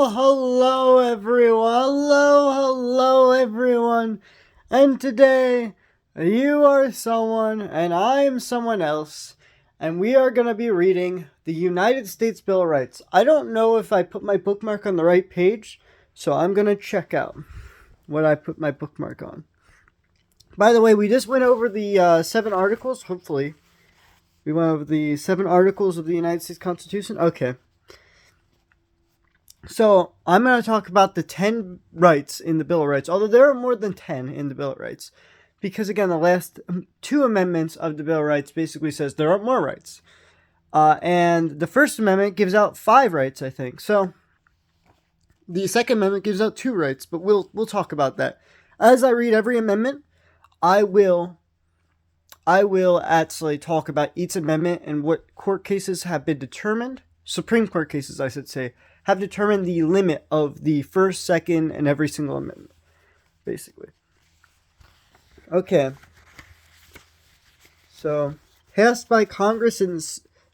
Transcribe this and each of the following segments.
Hello everyone. And today, you are someone and I am someone else. And we are going to be reading the United States Bill of Rights. I don't know if I put my bookmark on the right page, so I'm going to check out what I put my bookmark on. By the way, we just went over the 7 articles, hopefully. We went over the 7 articles of the United States Constitution. Okay. So, I'm going to talk about the 10 rights in the Bill of Rights, although there are more than 10 in the Bill of Rights. Because, again, the last 2 amendments of the Bill of Rights basically says there are more rights. And the First Amendment gives out 5 rights, I think. So, the Second Amendment gives out 2 rights, but we'll talk about that. As I read every amendment, I will actually talk about each amendment and what court cases have been determined, Supreme Court cases, I should say, have determined the limit of the first, second, and every single amendment, basically. Okay. So, passed by Congress in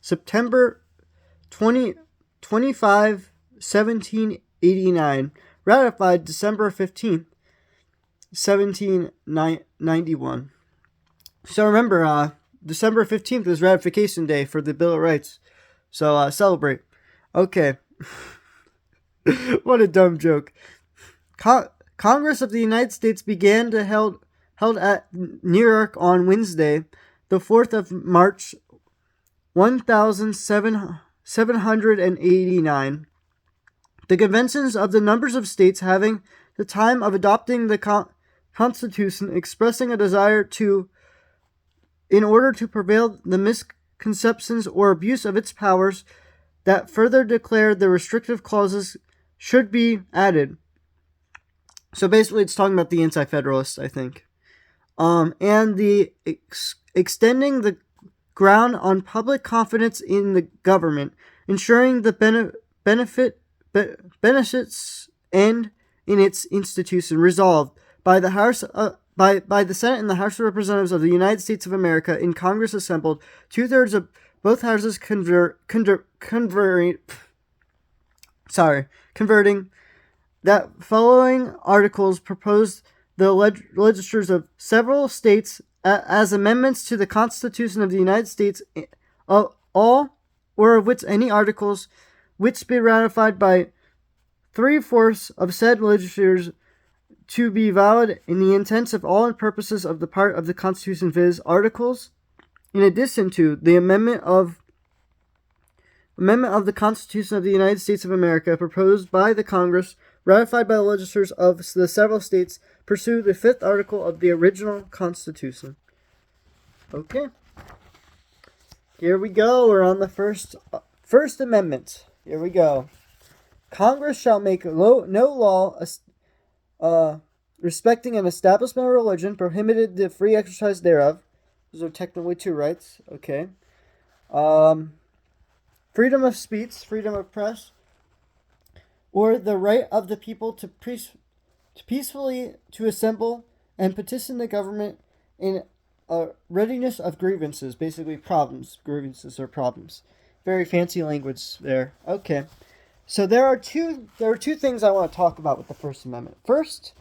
September 25, 1789, ratified December 15th, 1791. So remember, December 15th is ratification day for the Bill of Rights. So celebrate. Okay. What a dumb joke. Congress of the United States began to held at New York on Wednesday, the 4th of March, 1789. The conventions of the numbers of states having the time of adopting the Constitution expressing a desire to, in order to prevail the misconceptions or abuse of its powers, that further declared the restrictive clauses should be added. So basically it's talking about the anti-federalists, I think. And the extending the ground on public confidence in the government, ensuring the benefits and in its institution, resolved by the House by the Senate and the House of Representatives of the United States of America in Congress assembled, 2/3 of both houses converting that following articles proposed the legislatures of several states as amendments to the Constitution of the United States, all or of which any articles which be ratified by 3/4 of said legislatures to be valid in the intents of all and purposes of the part of the Constitution, viz. Articles, in addition to the amendment of the Constitution of the United States of America proposed by the Congress, ratified by the legislatures of the several states, pursue the 5th article of the original Constitution. Okay. Here we go. We're on the First Amendment. Here we go. Congress shall make no law respecting an establishment of religion, prohibited the free exercise thereof. Those are technically 2 rights. Okay. Freedom of speech, freedom of press, or the right of the people to peacefully to assemble and petition the government in a readiness of grievances. Basically problems. Grievances are problems. Very fancy language there. Okay. So there are two things I want to talk about with the First Amendment. First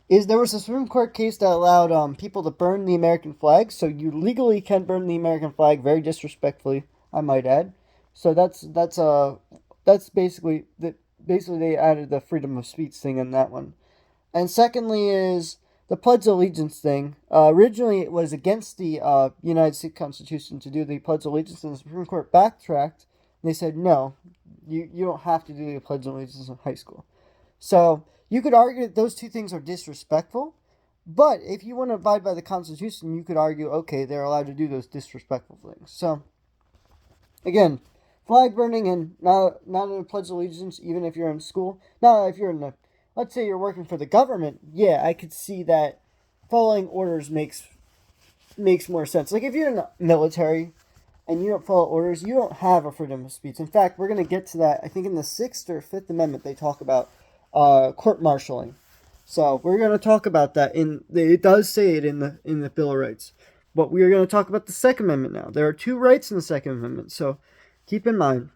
is there was a Supreme Court case that allowed people to burn the American flag. So you legally can burn the American flag, very disrespectfully, I might add. So that's basically they added the freedom of speech thing in that one. And secondly is the Pledge of Allegiance thing. Originally it was against the United States Constitution to do the Pledge of Allegiance, and the Supreme Court backtracked. And they said no, you don't have to do the Pledge of Allegiance in high school. So you could argue that those 2 things are disrespectful, but if you want to abide by the Constitution, you could argue, okay, they're allowed to do those disrespectful things. So, again, flag burning and not in a Pledge of Allegiance, even if you're in school. Now, if you're let's say you're working for the government, yeah, I could see that following orders makes more sense. Like if you're in the military and you don't follow orders, you don't have a freedom of speech. In fact, we're going to get to that. I think in the 6th or 5th Amendment, they talk about court-martialing. So we're going to talk about that. It does say it in the Bill of Rights. But we are going to talk about the Second Amendment now. There are 2 rights in the Second Amendment, so keep in mind.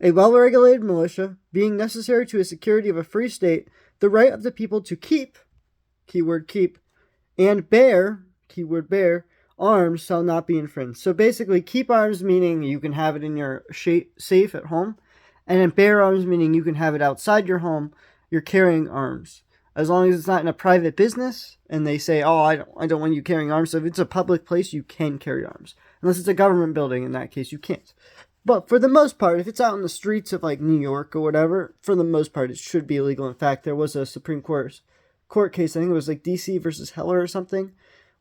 A well-regulated militia, being necessary to the security of a free state, the right of the people to keep, keyword keep, and bear, keyword bear, arms shall not be infringed. So basically, keep arms meaning you can have it in your safe at home, and then bear arms meaning you can have it outside your home. You're carrying arms. As long as it's not in a private business, and they say, oh, I don't want you carrying arms. So if it's a public place, you can carry arms. Unless it's a government building, in that case, you can't. But for the most part, if it's out in the streets of like New York or whatever, for the most part, it should be illegal. In fact, there was a Supreme Court case, I think it was like DC versus Heller or something,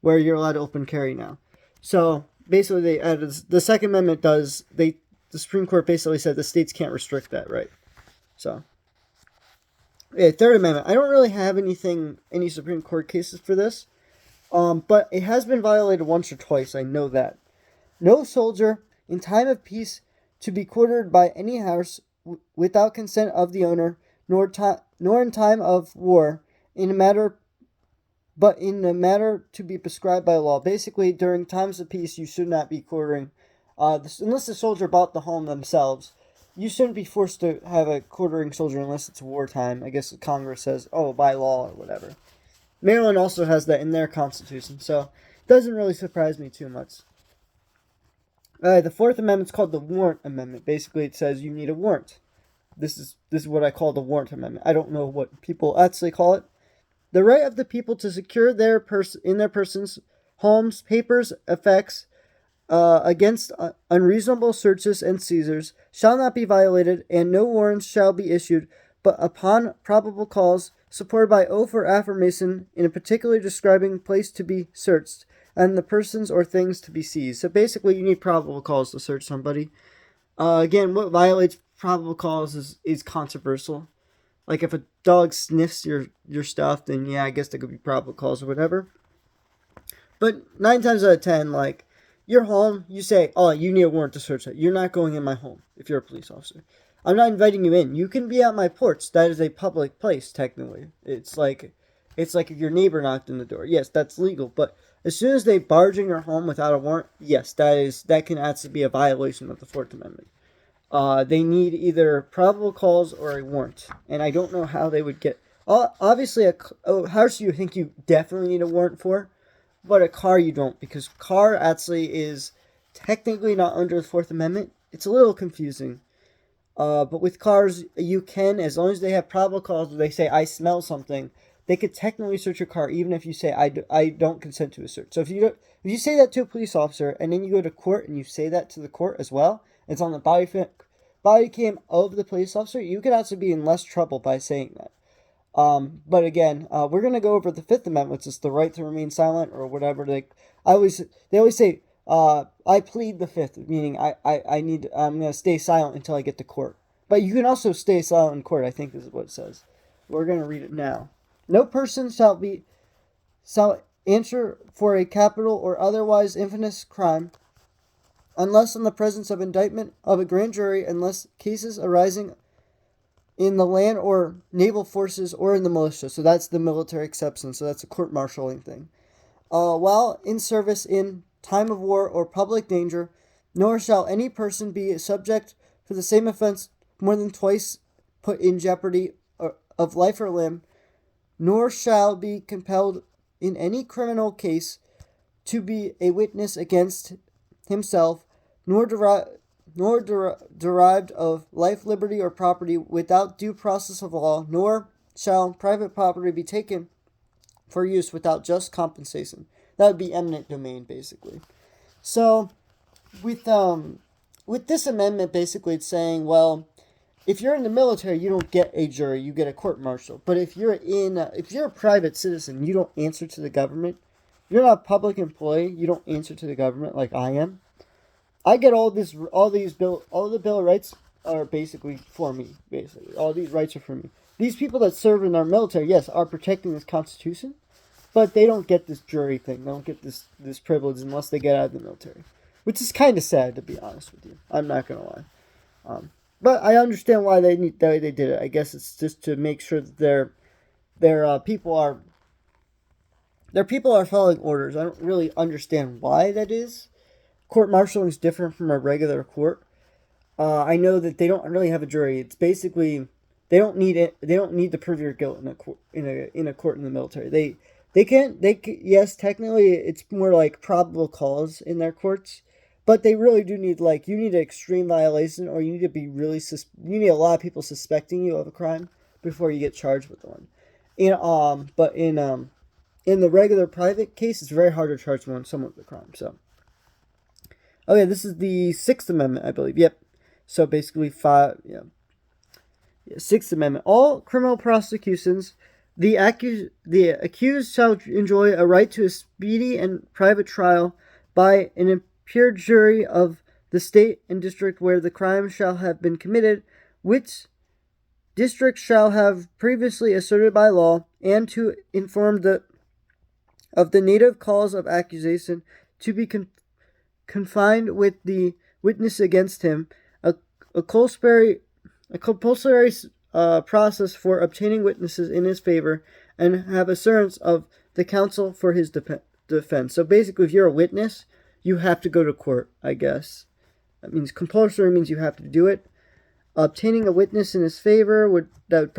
where you're allowed to open carry now. So basically, they added the Second Amendment the Supreme Court basically said the states can't restrict that right. So yeah, Third Amendment. I don't really have any Supreme Court cases for this, but it has been violated once or twice. I know that. No soldier in time of peace to be quartered by any house without consent of the owner, nor in time of war, in a matter to be prescribed by law. Basically, during times of peace, you should not be quartering, unless the soldier bought the home themselves. You shouldn't be forced to have a quartering soldier unless it's wartime. I guess Congress says, oh, by law or whatever. Maryland also has that in their constitution, so it doesn't really surprise me too much. The Fourth Amendment is called the Warrant Amendment. Basically, it says you need a warrant. This is what I call the Warrant Amendment. I don't know what people actually call it. The right of the people to secure their persons, homes, papers, effects, against unreasonable searches and seizures shall not be violated, and no warrants shall be issued, but upon probable cause, supported by oath or affirmation, in a particular describing place to be searched, and the persons or things to be seized. So basically, you need probable cause to search somebody. Again, what violates probable cause is controversial. Like if a dog sniffs your stuff, then yeah, I guess there could be probable cause or whatever. But 9 times out of 10, like, you're home, you say, oh, you need a warrant to search it. You're not going in my home if you're a police officer. I'm not inviting you in. You can be at my porch. That is a public place, technically. It's like if your neighbor knocked on the door. Yes, that's legal. But as soon as they barge in your home without a warrant, yes, that can actually be a violation of the Fourth Amendment. They need either probable cause or a warrant. And I don't know how they would get... Obviously, a house you think you definitely need a warrant for, but a car you don't, because car actually is technically not under the Fourth Amendment. It's a little confusing. But with cars, you can, as long as they have probable cause, or they say, I smell something, they could technically search your car, even if you say, I don't consent to a search. So if you say that to a police officer, and then you go to court, and you say that to the court as well, it's on the body cam of the police officer, you could actually be in less trouble by saying that. But again, we're going to go over the Fifth Amendment, which is the right to remain silent, or whatever. They always say, I plead the Fifth, meaning I'm going to stay silent until I get to court. But you can also stay silent in court, I think is what it says. We're going to read it now. No person shall answer for a capital or otherwise infamous crime, unless in the presence of indictment of a grand jury, unless cases arising in the land or naval forces or in the militia. So that's the military exception. So that's a court-martialing thing. While in service in time of war or public danger, nor shall any person be subject for the same offense more than twice put in jeopardy of life or limb, nor shall be compelled in any criminal case to be a witness against himself, nor derived of life, liberty, or property without due process of law, nor shall private property be taken for use without just compensation. That would be eminent domain, basically. So, with this amendment, basically, it's saying, well, if you're in the military, you don't get a jury, you get a court-martial. But if you're a private citizen, you don't answer to the government. If you're not a public employee, you don't answer to the government like I am. I get all the Bill of Rights are basically for me, basically. All these rights are for me. These people that serve in our military, yes, are protecting this Constitution, but they don't get this jury thing. They don't get this privilege unless they get out of the military. Which is kind of sad, to be honest with you. I'm not going to lie. But I understand why they did it. I guess it's just to make sure that their people are following orders. I don't really understand why that is. Court-martialing is different from a regular court. I know that they don't really have a jury. It's basically they don't need it. They don't need to prove your guilt in a court in a court in the military. Yes, technically it's more like probable cause in their courts, but they really do need like you need an extreme violation or you need to be really you need a lot of people suspecting you of a crime before you get charged with one. But in the regular private case, it's very hard to charge someone with a crime. So okay, this is the Sixth Amendment, I believe. Yep. So basically, Sixth Amendment. All criminal prosecutions, the accused shall enjoy a right to a speedy and private trial by an impartial jury of the state and district where the crime shall have been committed, which district shall have previously asserted by law, and to inform of the native cause of accusation to be confined with the witness against him, a compulsory process for obtaining witnesses in his favor, and have assurance of the counsel for his defense. So basically, if you're a witness, you have to go to court, I guess. That means compulsory means you have to do it. Obtaining a witness in his favor that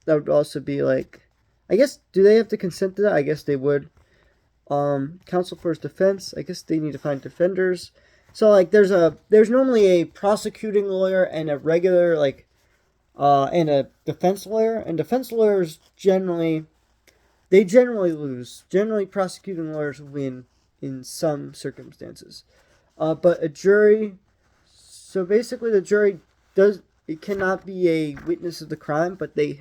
would also be like, I guess, do they have to consent to that? I guess they would. Counsel for his defense, I guess they need to find defenders. So like there's normally a prosecuting lawyer and a regular and a defense lawyer, and defense lawyers generally lose. Generally prosecuting lawyers win in some circumstances. But a jury, so basically the jury it cannot be a witness of the crime, but they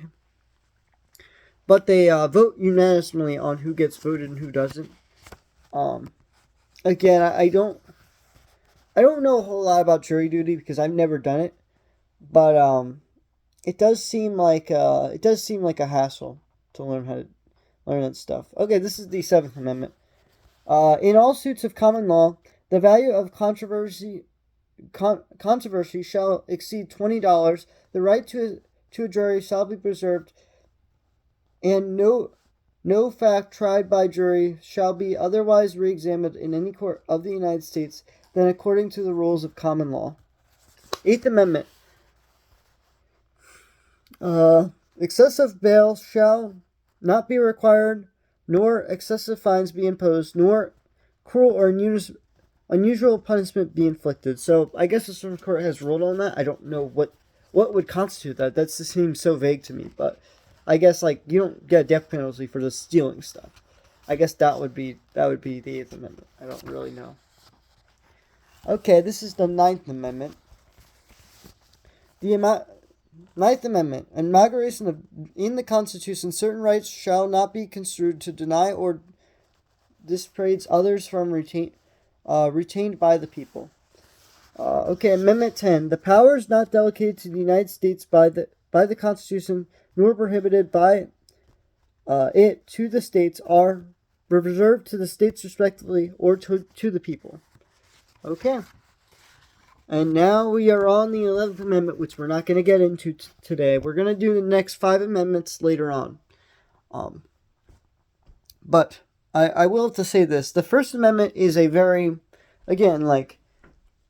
vote unanimously on who gets voted and who doesn't. Again, I don't know a whole lot about jury duty because I've never done it, but it does seem like a hassle to learn that stuff. Okay, this is the Seventh Amendment. In all suits of common law, the value of controversy shall exceed $20. The right to a jury shall be preserved, and no fact tried by jury shall be otherwise re-examined in any court of the United States than according to the rules of common law. Eighth Amendment. Excessive bail shall not be required, nor excessive fines be imposed, nor cruel or unusual punishment be inflicted. So I guess the Supreme Court has ruled on that. I don't know what would constitute that. That just seems so vague to me, but I guess like you don't get a death penalty for just stealing stuff. I guess that would be the Eighth Amendment. I don't really know. Okay, this is the Ninth Amendment. The Ninth Amendment. Inauguration in the Constitution, certain rights shall not be construed to deny or disparage others from retained by the people. Okay, Amendment 10. The powers not delegated to the United States by the Constitution nor prohibited by it to the states are reserved to the states respectively or to the people. Okay. And now we are on the 11th Amendment, which we're not going to get into today. We're going to do the next 5 amendments later on. But I will have to say this. The First Amendment is a very, again, like,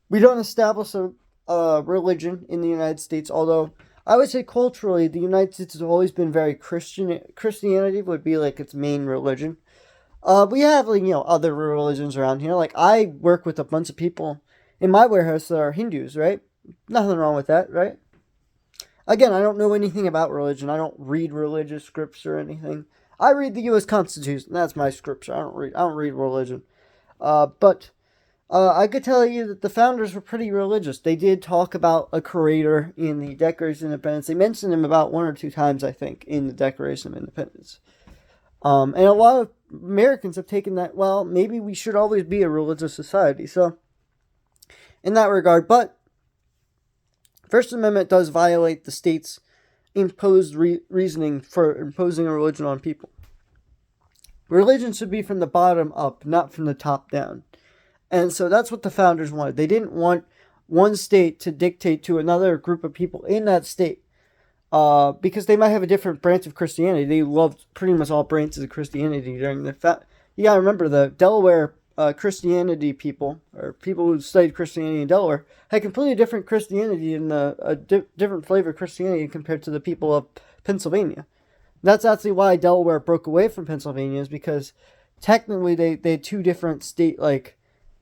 we don't establish a religion in the United States, although I would say culturally, the United States has always been very Christian. Christianity would be like its main religion. We have, like, other religions around here. Like, I work with a bunch of people in my warehouse that are Hindus, right? Nothing wrong with that, right? Again, I don't know anything about religion. I don't read religious scripts or anything. I read the U.S. Constitution. That's my scripture. I don't read religion. But I could tell you that the founders were pretty religious. They did talk about a creator in the Declaration of Independence. They mentioned him about 1 or 2 times, I think, in the Declaration of Independence. And a lot of Americans have taken that, well, maybe we should always be a religious society. So, in that regard, but First Amendment does violate the state's imposed reasoning for imposing a religion on people. Religion should be from the bottom up, not from the top down. And so that's what the founders wanted. They didn't want one state to dictate to another group of people in that state because they might have a different branch of Christianity. They loved pretty much all branches of Christianity during the you gotta remember, the Delaware Christianity people, or people who studied Christianity in Delaware, had completely different Christianity and different flavor of Christianity compared to the people of Pennsylvania. That's actually why Delaware broke away from Pennsylvania, is because technically they had two different state, like,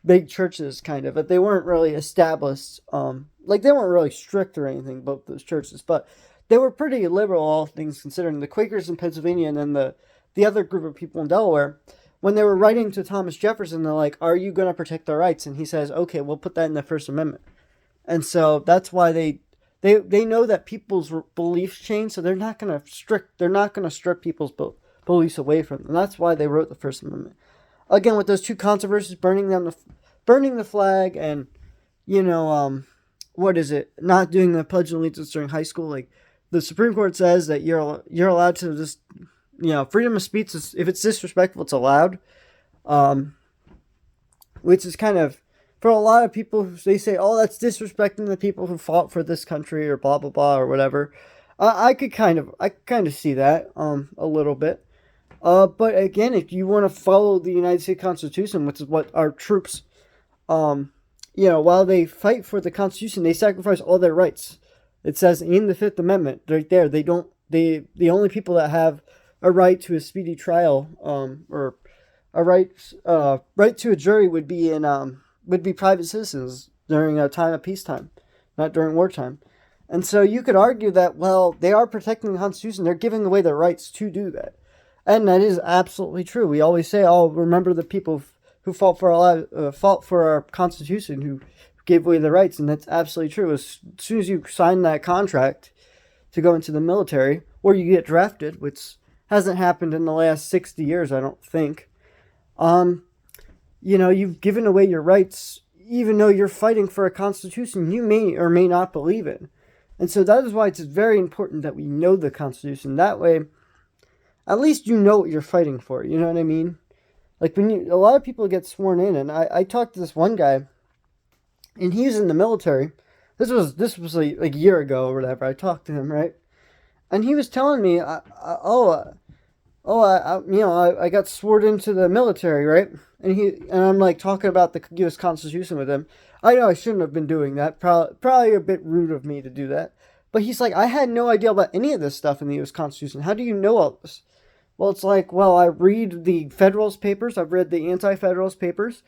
big churches, kind of, but they weren't really established. Like, they weren't really strict or anything, both those churches, but they were pretty liberal, all things considering. The Quakers in Pennsylvania, and then the other group of people in Delaware, when they were writing to Thomas Jefferson, they're like, "Are you going to protect our rights?" And he says, "Okay, we'll put that in the First Amendment." And so that's why they know that people's beliefs change, so they're not going to strip people's beliefs away from them. And that's why they wrote the First Amendment. Again, with those two controversies, burning the flag, and not doing the Pledge of Allegiance during high school. Like, the Supreme Court says that you're allowed to just, freedom of speech is, if it's disrespectful, it's allowed. Which is kind of, for a lot of people, they say, "Oh, that's disrespecting the people who fought for this country," or blah blah blah, or whatever. I kind of see that a little bit. But again, if you want to follow the United States Constitution, which is what our troops, while they fight for the Constitution, they sacrifice all their rights. It says in the Fifth Amendment right there, the only people that have a right to a speedy trial, or a right to a jury would be private citizens during a time of peacetime, not during wartime. And so you could argue that, well, they are protecting the Constitution. They're giving away their rights to do that. And that is absolutely true. We always say, "Oh, remember the people who fought for our Constitution, who gave away their rights," and that's absolutely true. As soon as you sign that contract to go into the military, or you get drafted, which hasn't happened in the last 60 years, I don't think. You've given away your rights, even though you're fighting for a Constitution you may or may not believe in. And so that is why it's very important that we know the Constitution. That way, at least you know what you're fighting for. You know what I mean? Like, a lot of people get sworn in, and I talked to this one guy, and he's in the military. This was like a year ago or whatever. I talked to him, right? And he was telling me, I got sworn into the military, right? And I'm like talking about the U.S. Constitution with him. I know I shouldn't have been doing that. Probably a bit rude of me to do that. But he's like, "I had no idea about any of this stuff in the U.S. Constitution. How do you know all this?" Well, it's like, well, I read the Federalist Papers. I've read the Anti-Federalist Papers.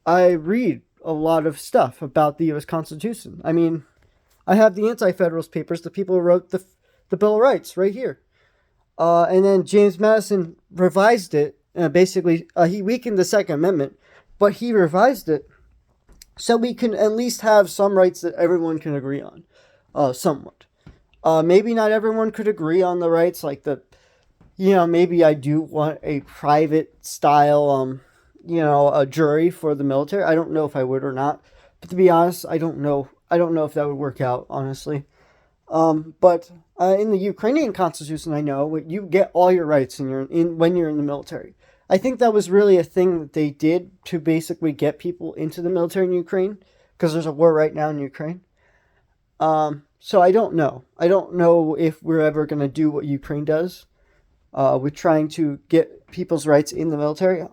I read a lot of stuff about the U.S. Constitution. I mean, I have the Anti-Federalist Papers, the people who wrote the Bill of Rights, right here. And then James Madison revised it. Basically, he weakened the Second Amendment, but he revised it so we can at least have some rights that everyone can agree on, somewhat. Maybe not everyone could agree on the rights, like maybe I do want a private style, a jury for the military. I don't know if I would or not. But to be honest, I don't know. I don't know if that would work out, honestly. But in the Ukrainian Constitution, I know you get all your rights when you're in the military. I think that was really a thing that they did to basically get people into the military in Ukraine, because there's a war right now in Ukraine. So I don't know. I don't know if we're ever going to do what Ukraine does, with trying to get people's rights in the military.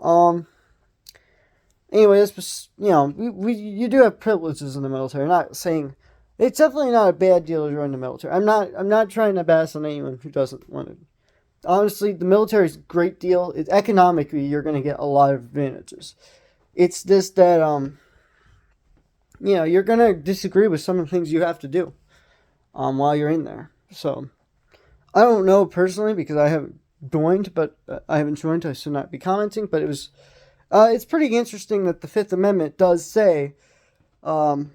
Anyway, this was, you do have privileges in the military. I'm not saying it's definitely not a bad deal to join the military. I'm not trying to bash on anyone who doesn't want it. Honestly, the military is a great deal. Economically, you're going to get a lot of advantages. It's just that, you're going to disagree with some of the things you have to do while you're in there. So, I don't know personally, because I haven't joined, I should not be commenting, but it's pretty interesting that the Fifth Amendment does say a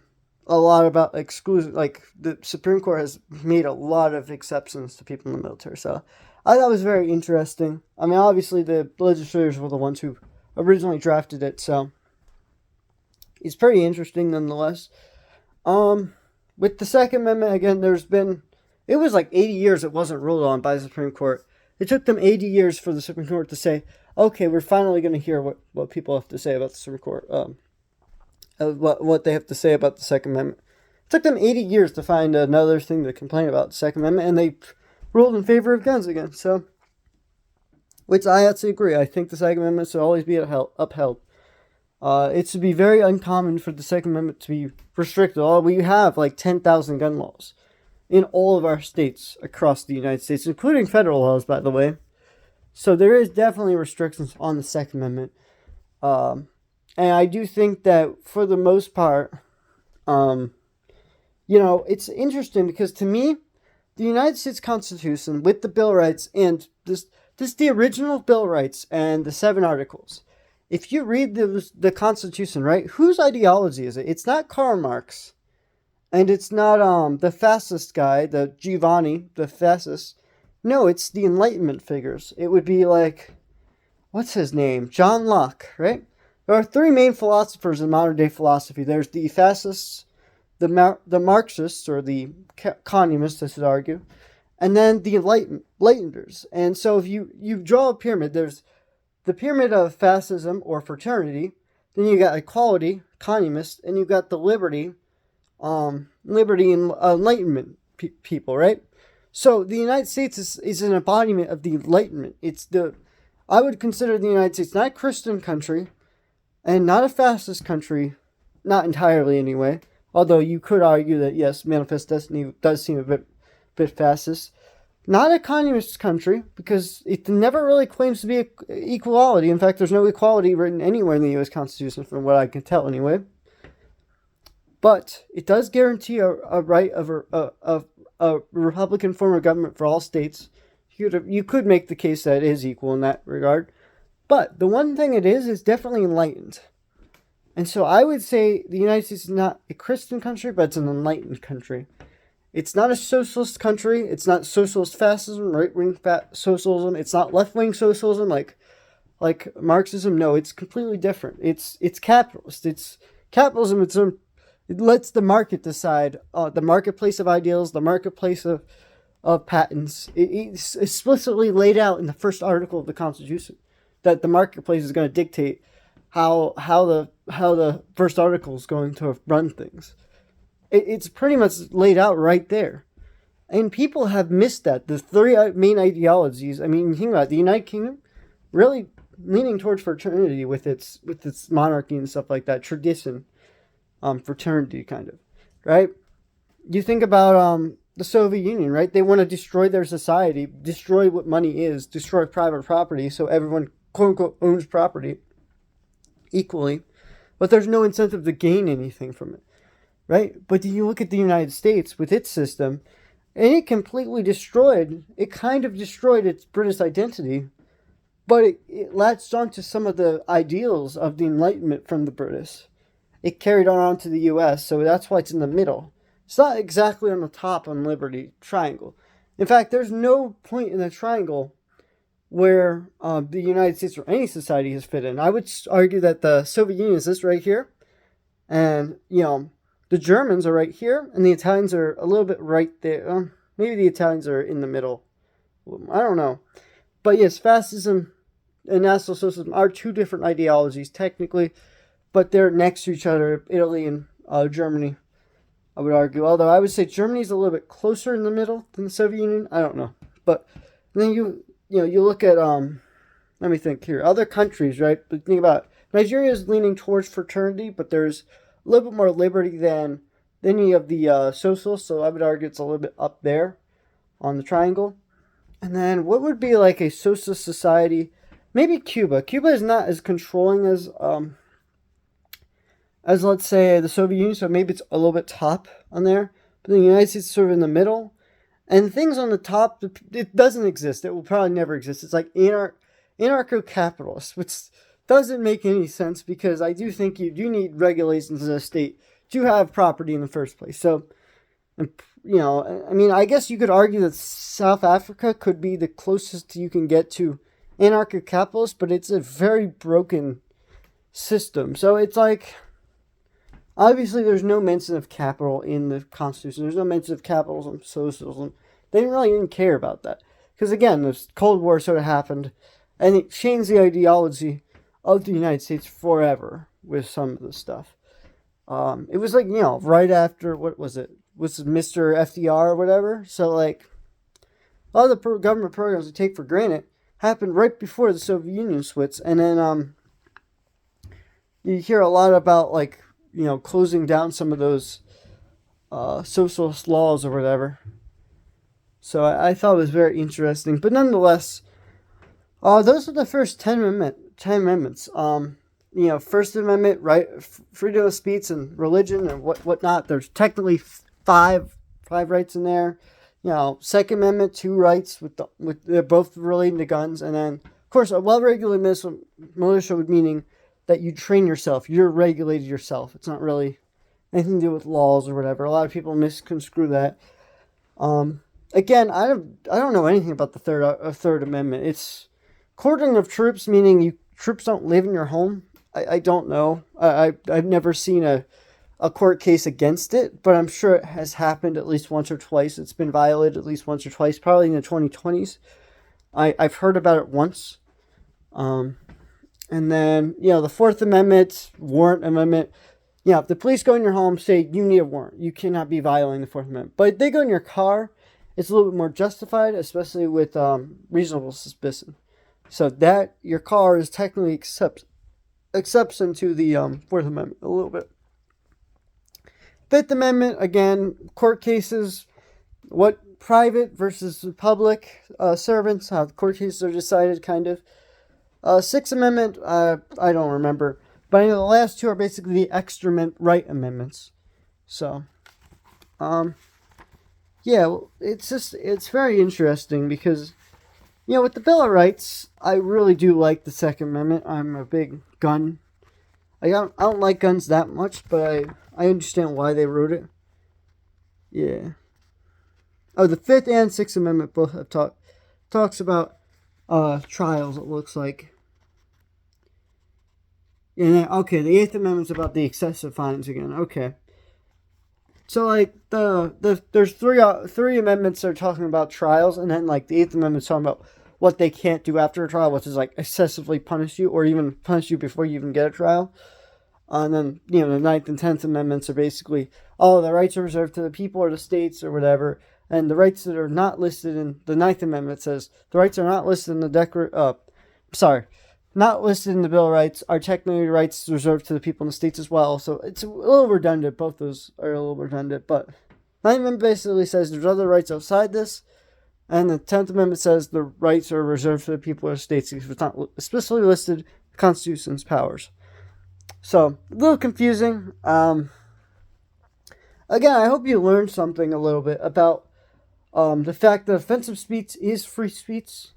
lot about exclusion. Like, the Supreme Court has made a lot of exceptions to people in the military. So I thought it was very interesting. I mean, obviously the legislators were the ones who originally drafted it, so it's pretty interesting nonetheless. With the Second Amendment, again, it was like 80 years it wasn't ruled on by the Supreme Court. It took them 80 years for the Supreme Court to say, "Okay, we're finally going to hear what people have to say about the Supreme Court, what they have to say about the Second Amendment." It took them 80 years to find another thing to complain about the Second Amendment, and they ruled in favor of guns again. So, which I actually agree. I think the Second Amendment should always be upheld. It should be very uncommon for the Second Amendment to be restricted. We have like 10,000 gun laws in all of our states across the United States, including federal laws, by the way. So there is definitely restrictions on the Second Amendment. And I do think that for the most part, it's interesting because to me, the United States Constitution with the Bill of Rights and this the original Bill of Rights and the 7 articles. If you read the Constitution, right, whose ideology is it? It's not Karl Marx, and it's not the fascist guy, the Giovanni, the fascist. No, it's the Enlightenment figures. It would be like, what's his name? John Locke, right? There are 3 main philosophers in modern day philosophy. There's the fascists, the Marxists, or the communists, I should argue, and then the Enlighteners. And so if you draw a pyramid, there's the pyramid of fascism or fraternity, then you got equality, communist, and you got the liberty and Enlightenment people, right? So the United States is an embodiment of the Enlightenment. I would consider the United States not a Christian country, and not a fascist country, not entirely anyway. Although you could argue that yes, Manifest Destiny does seem a bit fascist. Not a communist country, because it never really claims to be equality. In fact, there's no equality written anywhere in the U.S. Constitution, from what I can tell anyway. But it does guarantee a right of a Republican form of government for all states. You could make the case that it is equal in that regard. But the one thing it is definitely enlightened. And so I would say the United States is not a Christian country, but it's an enlightened country. It's not a socialist country. It's not socialist fascism, right-wing socialism. It's not left-wing socialism like Marxism. No, it's completely different. It's capitalist. It's capitalism. It lets the market decide the marketplace of ideals, the marketplace of patents. It's explicitly laid out in the first article of the Constitution that the marketplace is going to dictate how the first article is going to run things. It's pretty much laid out right there. And people have missed that. The 3 main ideologies, I mean, think about it, the United Kingdom really leaning towards fraternity with its monarchy and stuff like that, tradition, fraternity kind of, right? You think about the Soviet Union, right? They want to destroy their society, destroy what money is, destroy private property so everyone, quote unquote, owns property equally, but there's no incentive to gain anything from it, right? But then you look at the United States with its system, and it completely destroyed its British identity, but it latched onto some of the ideals of the Enlightenment from the British. It carried on to the U.S., so that's why it's in the middle. It's not exactly on the top on Liberty Triangle. In fact, there's no point in the triangle where the United States or any society has fit in. I would argue that the Soviet Union is this right here, and the Germans are right here, and the Italians are a little bit right there. Maybe the Italians are in the middle. I don't know. But yes, fascism and National Socialism are 2 different ideologies technically, but they're next to each other. Italy and Germany, I would argue. Although I would say Germany's a little bit closer in the middle than the Soviet Union. I don't know. But then you look at, let me think here, other countries, right? But think about it. Nigeria is leaning towards fraternity, but there's a little bit more liberty than any of the socialists, so I would argue it's a little bit up there on the triangle. And then what would be like a socialist society? Maybe Cuba. Cuba is not as controlling as let's say the Soviet Union, so maybe it's a little bit top on there. But the United States is sort of in the middle. And things on the top, it doesn't exist. It will probably never exist. It's like anarcho-capitalist, which doesn't make any sense because I do think you do need regulations in a state to have property in the first place. So, I mean, I guess you could argue that South Africa could be the closest you can get to anarcho-capitalist, but it's a very broken system. So it's like, obviously there's no mention of capital in the Constitution. There's no mention of capitalism, socialism. They didn't really even care about that. Because again, the Cold War sort of happened, and it changed the ideology of the United States forever with some of the stuff. It was like, right after, what was it? Was it Mr. FDR or whatever? So like, all the government programs we take for granted happened right before the Soviet Union splits. And then, you hear a lot about like closing down some of those socialist laws or whatever. So I thought it was very interesting. But nonetheless, those are the first 10 amendments. First Amendment, right, freedom of speech and religion and whatnot. There's technically five rights in there. Second Amendment, two rights with they're both relating to guns, and then of course a well-regulated militia would meaning that you train yourself. You're regulated yourself. It's not really anything to do with laws or whatever. A lot of people misconstrue that. Again, I don't know anything about the Third Amendment. It's quartering of troops, meaning troops don't live in your home. I don't know. I've never seen a court case against it, but I'm sure it has happened at least once or twice. It's been violated at least once or twice, probably in the 2020s. I've heard about it once. And then, the Fourth Amendment, Warrant Amendment. If the police go in your home, say you need a warrant, you cannot be violating the Fourth Amendment. But if they go in your car, it's a little bit more justified, especially with reasonable suspicion. So that your car is technically exception to the Fourth Amendment a little bit. Fifth Amendment, again, court cases, what private versus public servants, how court cases are decided, kind of. Sixth Amendment, I don't remember. But the last two are basically the extra right amendments. So, it's very interesting because, with the Bill of Rights, I really do like the Second Amendment. I'm a big gun. I don't like guns that much, but I understand why they wrote it. Yeah. Oh, the Fifth and Sixth Amendment both have talks about trials, it looks like. And then, okay, the Eighth Amendment's about the excessive fines again. Okay. So like there's three amendments that are talking about trials, and then like the Eighth Amendment's talking about what they can't do after a trial, which is like excessively punish you or even punish you before you even get a trial. And then the Ninth and Tenth Amendments are basically the rights are reserved to the people or the states or whatever, and the rights that are not listed in the Ninth Amendment says the rights are not listed in the not listed in the Bill of Rights are technically rights reserved to the people in the states as well. So it's a little redundant. Both those are a little redundant. But Ninth Amendment basically says there's other rights outside this. And the 10th Amendment says the rights are reserved for the people of the states if it's not explicitly listed in the Constitution's powers. So, a little confusing. Again, I hope you learned something a little bit about the fact that offensive speech is free speech.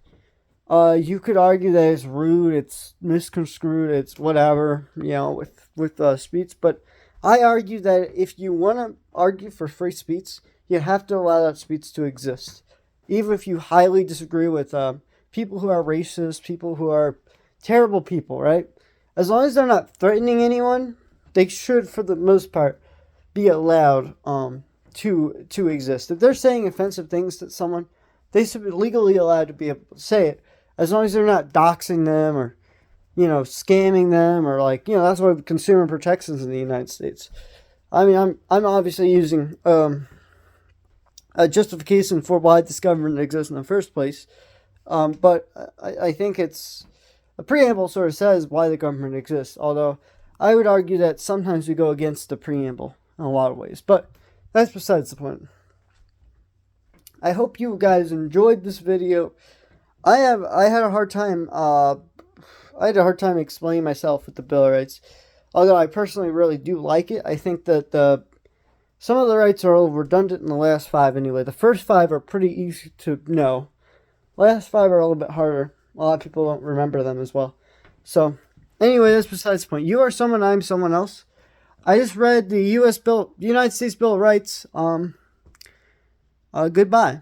You could argue that it's rude, it's misconstrued, it's whatever, with speech. But I argue that if you want to argue for free speech, you have to allow that speech to exist. Even if you highly disagree with people who are racist, people who are terrible people, right? As long as they're not threatening anyone, they should, for the most part, be allowed to exist. If they're saying offensive things to someone, they should be legally allowed to be able to say it, as long as they're not doxing them or, scamming them or that's why consumer protections in the United States. I mean, I'm obviously using a justification for why this government exists in the first place, but I think it's a preamble sort of says why the government exists. Although I would argue that sometimes we go against the preamble in a lot of ways, but that's besides the point. I hope you guys enjoyed this video. I had a hard time explaining myself with the Bill of Rights. Although I personally really do like it. I think that some of the rights are a little redundant in the last 5 anyway. The first 5 are pretty easy to know. Last 5 are a little bit harder. A lot of people don't remember them as well. So, anyway, that's besides the point. You are someone, I'm someone else. I just read the United States Bill of Rights. Goodbye.